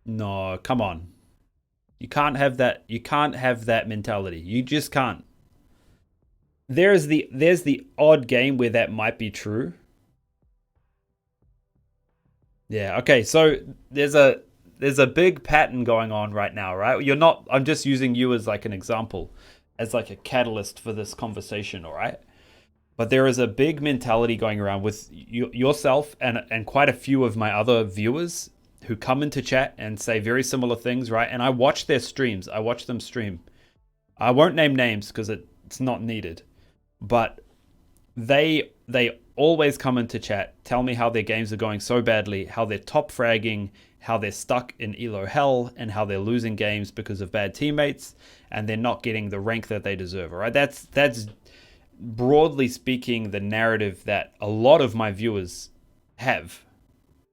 No, come on. You can't have that. You can't have that mentality. You just can't. There's the odd game where that might be true. Yeah, okay. So there's a big pattern going on right now, right? You're not I'm just using you as like an example, as like a catalyst for this conversation, all right? But there is a big mentality going around with yourself and quite a few of my other viewers who come into chat and say very similar things, right? And I watch their streams. I watch them stream. I won't name names because it's not needed. But they always come into chat, tell me how their games are going so badly, how they're top fragging, how they're stuck in elo hell, and how they're losing games because of bad teammates, and they're not getting the rank that they deserve. All right, that's broadly speaking the narrative that a lot of my viewers have,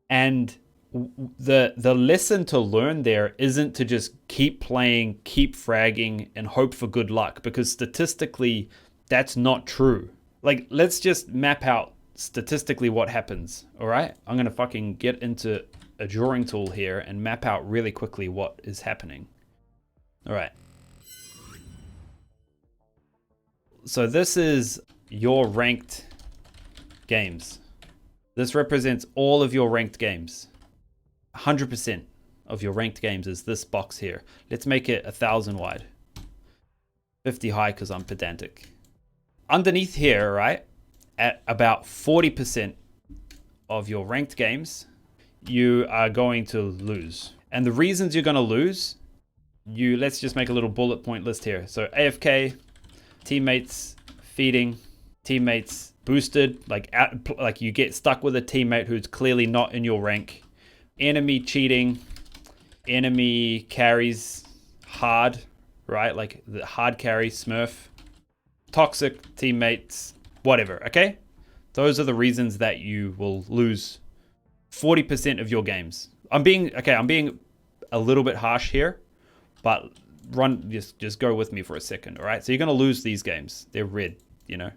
and the lesson to learn there isn't to just keep playing, keep fragging, and hope for good luck, because statistically that's not true. Like, let's just map out statistically what happens. All right, I'm gonna fucking get into a drawing tool here and map out really quickly what is happening. All right, so this is your ranked games. This represents all of your ranked games. 100% of your ranked games is this box here. Let's make it 1,000 wide, 50 high because I'm pedantic. Underneath here, right, at about 40% of your ranked games, you are going to lose. And the reasons you're going to lose, let's just make a little bullet point list here. So AFK, teammates feeding, teammates boosted, like you get stuck with a teammate who's clearly not in your rank, enemy cheating, enemy carries hard, right? Like the hard carry smurf, toxic teammates, whatever, okay? Those are the reasons that you will lose 40% of your games. I'm being a little bit harsh here, but just go with me for a second, all right? So you're going to lose these games. They're red, you know.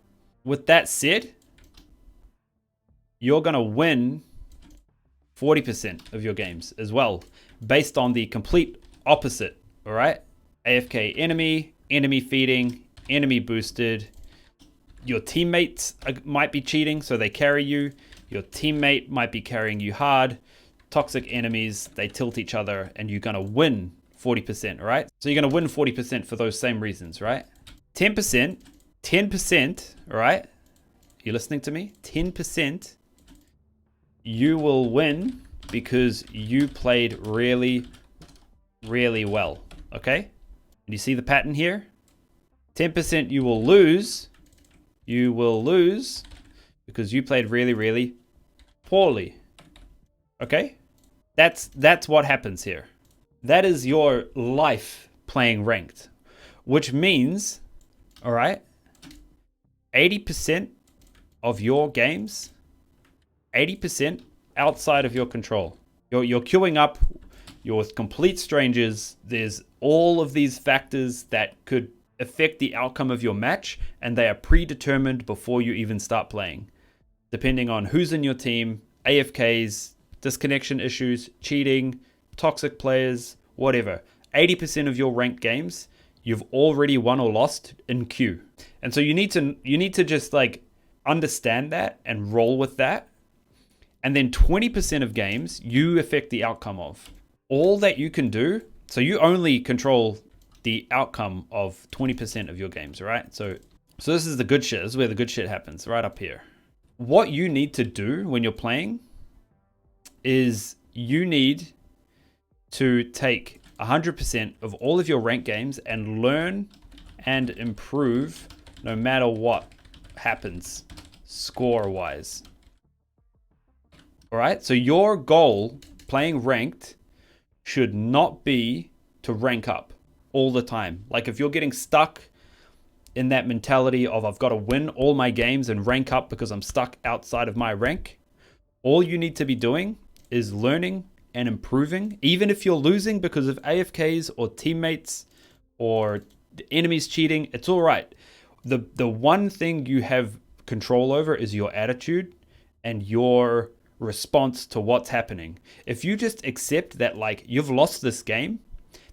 With that said, you're going to win 40% of your games as well, based on the complete opposite, all right? AFK enemy feeding, enemy boosted. Your teammates might be cheating, so they carry you. Your teammate might be carrying you hard. Toxic enemies, they tilt each other, and you're going to win 40%, all right? So you're going to win 40% for those same reasons, right? 10%, all right? You listening to me? 10%, you will win because you played really, really well, okay? And you see the pattern here? 10% you will lose. You will lose because you played really, really poorly. Okay? That's what happens here. That is your life playing ranked, which means, all right, 80% of your games, 80% outside of your control. You're queuing up, you're with complete strangers. There's all of these factors that could affect the outcome of your match, and they are predetermined before you even start playing, depending on who's in your team, AFKs, disconnection issues, cheating, toxic players, whatever. 80% of your ranked games, you've already won or lost in queue. And so you need to just like understand that and roll with that. And then 20% of games you affect the outcome of. All that you can do, so you only control the outcome of 20% of your games, right? So this is the good shit. This is where the good shit happens, right up here. What you need to do when you're playing is you need to take 100% of all of your ranked games and learn and improve no matter what happens score-wise. All right? So your goal playing ranked should not be to rank up all the time. Like if you're getting stuck in that mentality of I've got to win all my games and rank up because I'm stuck outside of my rank, all you need to be doing is learning and improving. Even if you're losing because of AFKs or teammates or the enemies cheating, it's all right. The one thing you have control over is your attitude and your response to what's happening. If you just accept that like you've lost this game,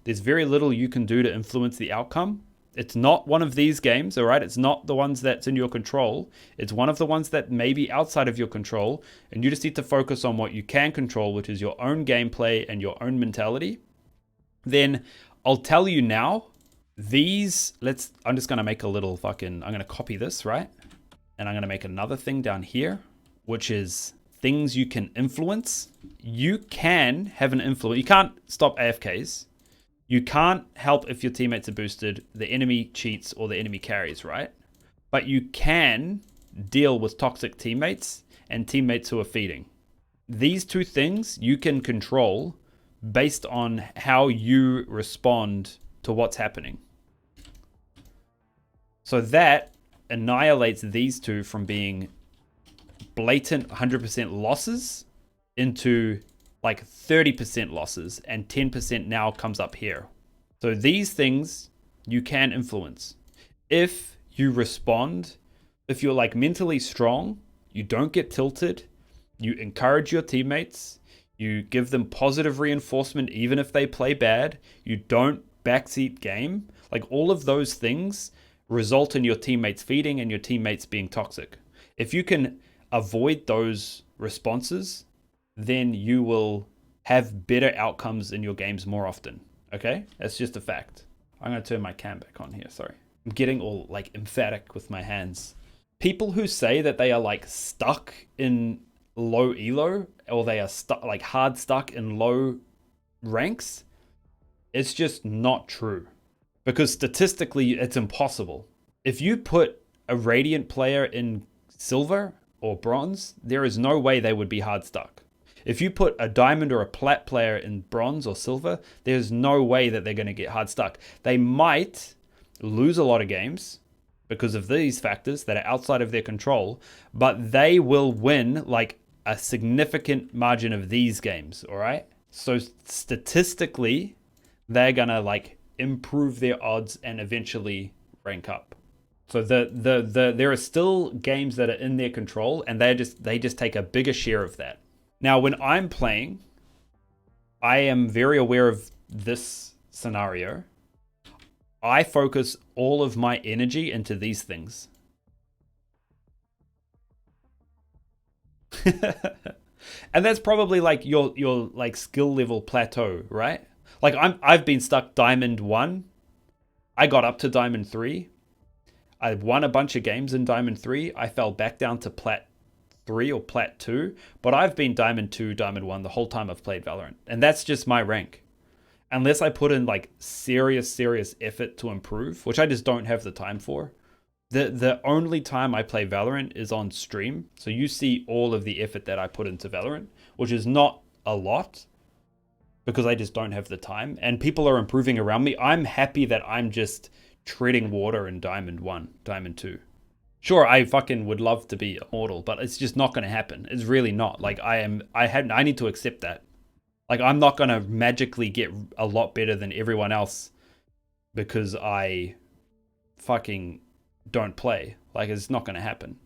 there's very little you can do to influence the outcome. It's not one of these games, all right? It's not the ones that's in your control. It's one of the ones that may be outside of your control, and you just need to focus on what you can control, which is your own gameplay and your own mentality. Then I'll tell you now, I'm just going to make a little I'm going to copy this, right? And I'm going to make another thing down here, which is things you can influence. You can have an influence. You can't stop AFKs. You can't help if your teammates are boosted, the enemy cheats, or the enemy carries, right? But you can deal with toxic teammates and teammates who are feeding. These two things you can control based on how you respond to what's happening. So that annihilates these two from being blatant 100% losses into like 30% losses, and 10% now comes up here. So these things you can influence. If you respond, if you're like mentally strong, you don't get tilted, you encourage your teammates, you give them positive reinforcement even if they play bad, you don't backseat game, like all of those things result in your teammates feeding and your teammates being toxic. If you can avoid those responses, then you will have better outcomes in your games more often. Okay? That's just a fact. I'm going to turn my cam back on here. Sorry. I'm getting all like emphatic with my hands. People who say that they are like stuck in low elo, or they are stuck, like hard stuck in low ranks, it's just not true. Because statistically, it's impossible. If you put a Radiant player in silver or bronze, there is no way they would be hard stuck. If you put a diamond or a plat player in bronze or silver, there's no way that they're going to get hard stuck. They might lose a lot of games because of these factors that are outside of their control, but they will win like a significant margin of these games, all right? So statistically, they're going to like improve their odds and eventually rank up. So there are still games that are in their control, and they just take a bigger share of that. Now, when I'm playing, I am very aware of this scenario. I focus all of my energy into these things. And that's probably like your like skill level plateau, right? Like I've been stuck Diamond 1. I got up to Diamond 3. I won a bunch of games in Diamond 3. I fell back down to Plat 3 or Plat 2, but I've been Diamond 2, Diamond 1 the whole time I've played Valorant. And that's just my rank. Unless I put in like serious effort to improve, which I just don't have the time for. The only time I play Valorant is on stream. So you see all of the effort that I put into Valorant, which is not a lot because I just don't have the time. And people are improving around me. I'm happy that I'm just treading water in Diamond 1, Diamond 2. Sure, I fucking would love to be immortal, but it's just not going to happen. It's really not. Like I need to accept that. Like I'm not going to magically get a lot better than everyone else because I fucking don't play. Like it's not going to happen.